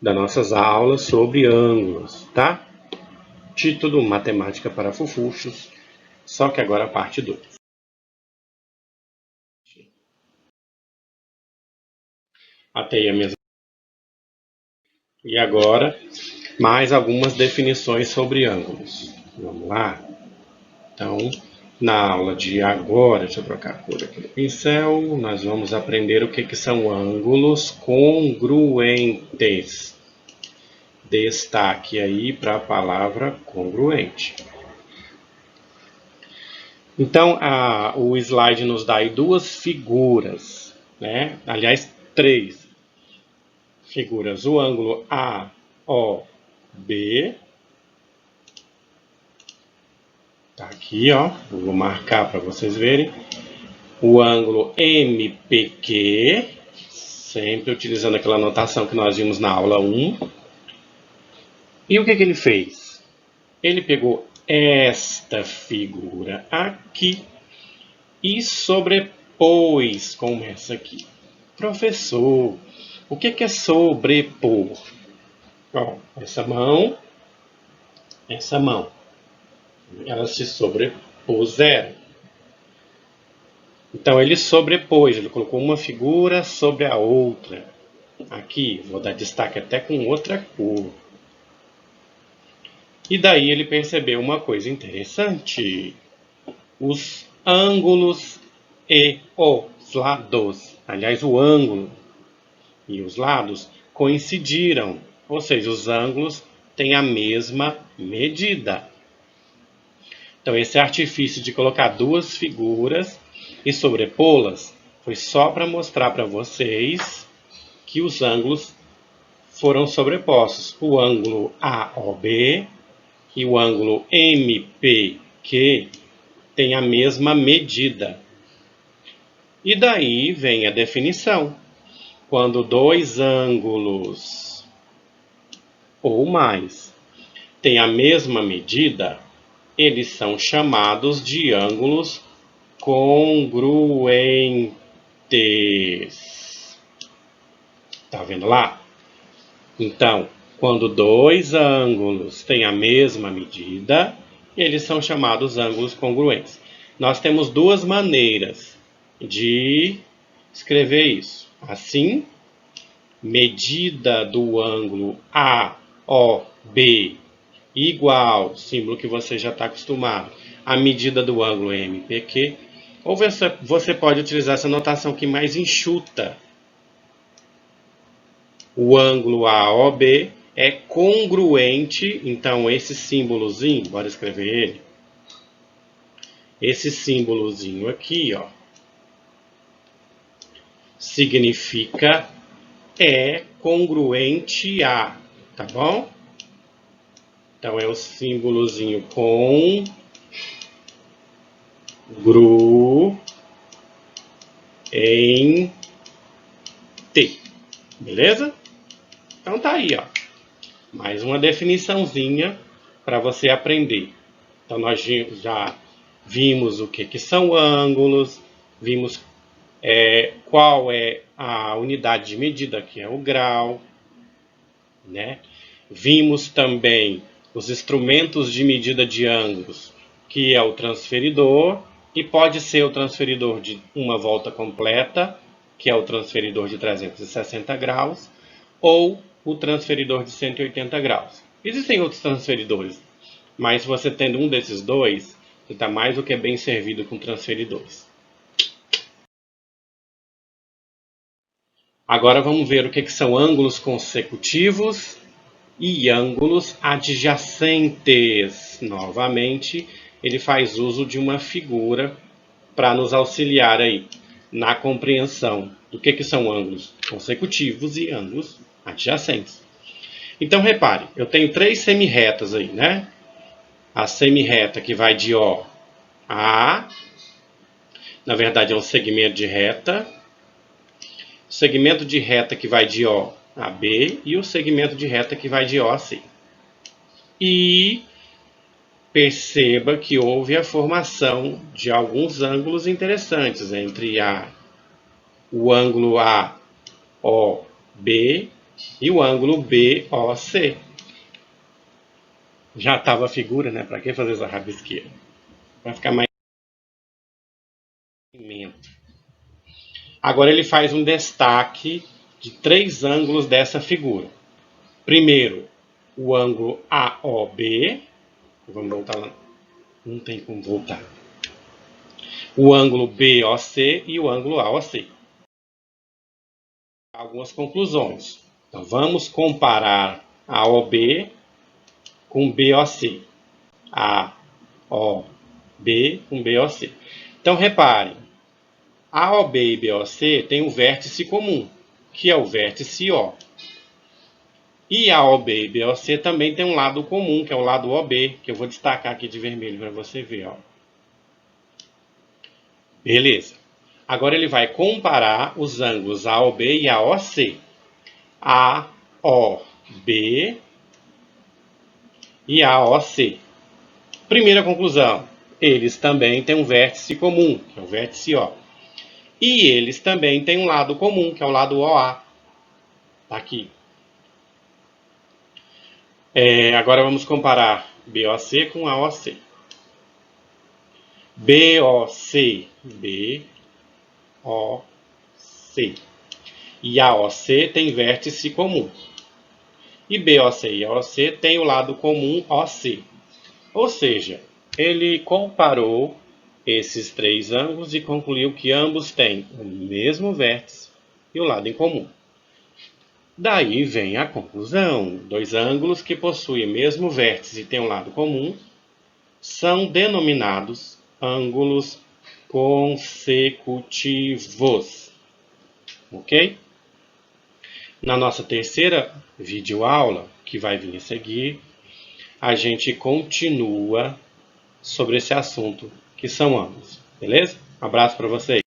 das nossas aulas sobre ângulos, tá? Título Matemática para Fofuchos, só que agora a parte 2. Atei a minha... E agora, mais algumas definições sobre ângulos. Vamos lá? Então, na aula de agora, deixa eu trocar a cor aqui do pincel, nós vamos aprender o que são ângulos congruentes. Destaque aí para a palavra congruente. Então, o slide nos dá aí duas figuras, né? Aliás, três figuras. O ângulo AOB. Tá aqui, ó. Eu vou marcar para vocês verem. O ângulo MPQ, sempre utilizando aquela notação que nós vimos na aula 1. E o que ele fez? Ele pegou esta figura aqui e sobrepôs com essa aqui. Professor, o que é sobrepor? Ó, essa mão, elas se sobrepuseram. Então ele sobrepôs, ele colocou uma figura sobre a outra. Aqui, vou dar destaque até com outra cor. E daí ele percebeu uma coisa interessante. Os ângulos e os lados, aliás, o ângulo e os lados coincidiram. Ou seja, os ângulos têm a mesma medida. Então, esse artifício de colocar duas figuras e sobrepô-las foi só para mostrar para vocês que os ângulos foram sobrepostos. O ângulo AOB e o ângulo MPQ têm a mesma medida. E daí vem a definição. Quando dois ângulos ou mais têm a mesma medida, eles são chamados de ângulos congruentes. Tá vendo lá? Então, quando dois ângulos têm a mesma medida, eles são chamados ângulos congruentes. Nós temos duas maneiras de escrever isso. Assim, medida do ângulo AOB igual, símbolo que você já está acostumado, a medida do ângulo MPQ. Ou você pode utilizar essa notação aqui mais enxuta. O ângulo AOB é congruente, então esse símbolozinho, bora escrever ele. Esse símbolozinho aqui, ó, significa é congruente a, tá bom? Então é o símbolozinho congruente, beleza? Então tá aí, ó. Mais uma definiçãozinha para você aprender. Então nós já vimos o que são ângulos, vimos qual é a unidade de medida, que é o grau, né? Vimos também os instrumentos de medida de ângulos, que é o transferidor, e pode ser o transferidor de uma volta completa, que é o transferidor de 360 graus, ou o transferidor de 180 graus. Existem outros transferidores, mas você tendo um desses dois, você está mais do que bem servido com transferidores. Agora vamos ver o que são ângulos consecutivos e ângulos adjacentes. Novamente, ele faz uso de uma figura para nos auxiliar aí na compreensão do que são ângulos consecutivos e ângulos adjacentes. Então, repare, eu tenho três semirretas aí, né? A semirreta que vai de O a A, na verdade é um segmento de reta. O segmento de reta que vai de O a B e o segmento de reta que vai de O a C. E perceba que houve a formação de alguns ângulos interessantes entre o ângulo AOB e o ângulo BOC. Já estava a figura, né? Para que fazer essa rabisqueira? Vai ficar mais... Agora ele faz um destaque de 3 ângulos dessa figura. Primeiro, o ângulo AOB. Vamos voltar lá. Não tem como voltar. O ângulo BOC e o ângulo AOC. Algumas conclusões. Então, vamos comparar AOB com BOC. AOB com BOC. Então, reparem. AOB e BOC têm um vértice comum, que é o vértice O. E AOB e BOC também tem um lado comum, que é o lado OB, que eu vou destacar aqui de vermelho para você ver. Ó. Beleza. Agora ele vai comparar os ângulos AOB e AOC. AOB e AOC. Primeira conclusão, eles também têm um vértice comum, que é o vértice O. E eles também têm um lado comum, que é o lado OA. Tá aqui. Agora vamos comparar BOC com AOC. BOC, BOC. E AOC tem vértice comum. E BOC e AOC têm o lado comum OC. Ou seja, ele comparou esses 3 ângulos e concluiu que ambos têm o mesmo vértice e o lado em comum. Daí vem a conclusão. 2 ângulos que possuem o mesmo vértice e têm um lado comum são denominados ângulos consecutivos. Ok? Na nossa terceira videoaula, que vai vir a seguir, a gente continua sobre esse assunto, que são ângulos. Beleza? Um abraço para vocês.